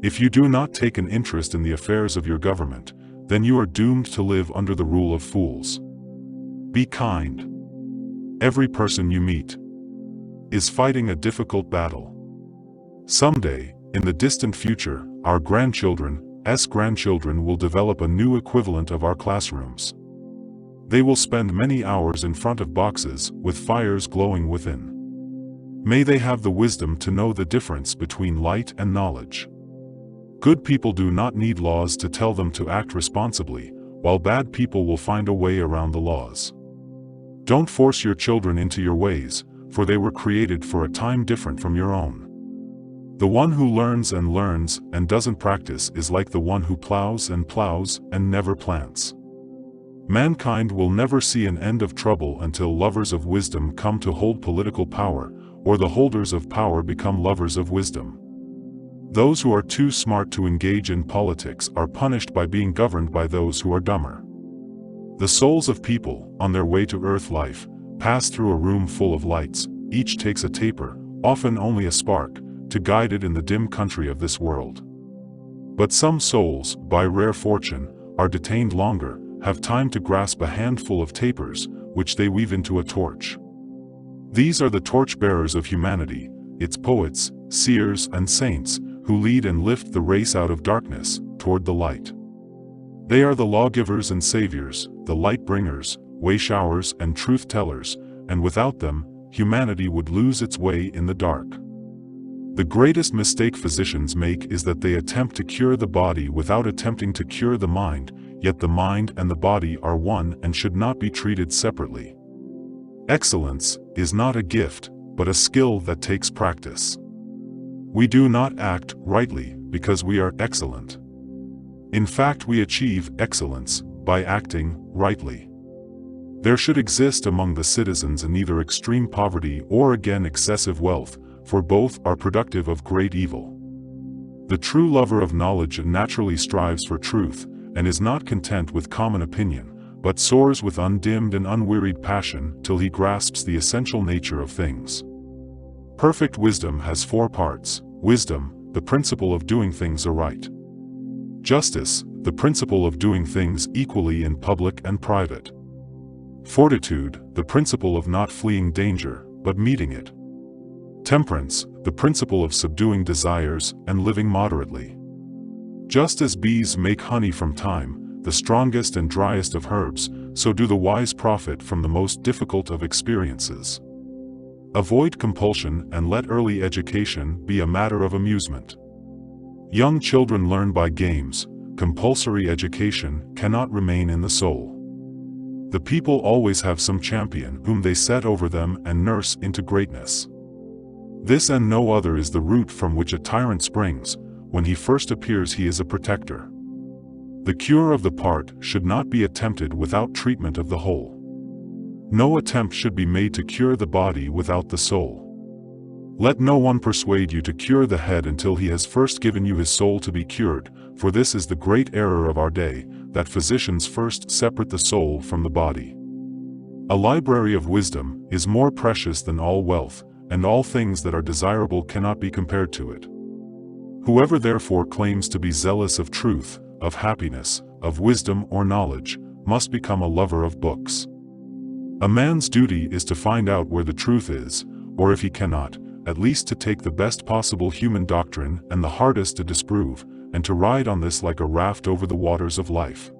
If you do not take an interest in the affairs of your government, then you are doomed to live under the rule of fools. Be kind. Every person you meet is fighting a difficult battle. Someday, in the distant future, our grandchildren's grandchildren will develop a new equivalent of our classrooms. They will spend many hours in front of boxes with fires glowing within. May they have the wisdom to know the difference between light and knowledge. Good people do not need laws to tell them to act responsibly, while bad people will find a way around the laws. Don't force your children into your ways, for they were created for a time different from your own. The one who learns and doesn't practice is like the one who plows and never plants. Mankind will never see an end of trouble until lovers of wisdom come to hold political power, or the holders of power become lovers of wisdom. Those who are too smart to engage in politics are punished by being governed by those who are dumber. The souls of people, on their way to earth life, pass through a room full of lights. Each takes a taper, often only a spark, to guide it in the dim country of this world. But some souls, by rare fortune, are detained longer, have time to grasp a handful of tapers, which they weave into a torch. These are the torch-bearers of humanity, its poets, seers and saints, who lead and lift the race out of darkness, toward the light. They are the lawgivers and saviors, the light-bringers, way-showers and truth-tellers, and without them, humanity would lose its way in the dark. The greatest mistake physicians make is that they attempt to cure the body without attempting to cure the mind, yet the mind and the body are one and should not be treated separately. Excellence is not a gift, but a skill that takes practice. We do not act rightly because we are excellent. In fact, we achieve excellence by acting rightly. There should exist among the citizens neither extreme poverty or again excessive wealth, for both are productive of great evil. The true lover of knowledge naturally strives for truth, and is not content with common opinion, but soars with undimmed and unwearied passion till he grasps the essential nature of things. Perfect wisdom has four parts: wisdom, the principle of doing things aright; justice, the principle of doing things equally in public and private; fortitude, the principle of not fleeing danger, but meeting it; temperance, the principle of subduing desires and living moderately. Just as bees make honey from thyme, the strongest and driest of herbs, so do the wise profit from the most difficult of experiences. Avoid compulsion and let early education be a matter of amusement. Young children learn by games; compulsory education cannot remain in the soul. The people always have some champion whom they set over them and nurse into greatness. This and no other is the root from which a tyrant springs. When he first appears he is a protector. The cure of the part should not be attempted without treatment of the whole. No attempt should be made to cure the body without the soul. Let no one persuade you to cure the head until he has first given you his soul to be cured, for this is the great error of our day, that physicians first separate the soul from the body. A library of wisdom is more precious than all wealth, and all things that are desirable cannot be compared to it. Whoever therefore claims to be zealous of truth, of happiness, of wisdom or knowledge, must become a lover of books. A man's duty is to find out where the truth is, or if he cannot, at least to take the best possible human doctrine and the hardest to disprove, and to ride on this like a raft over the waters of life.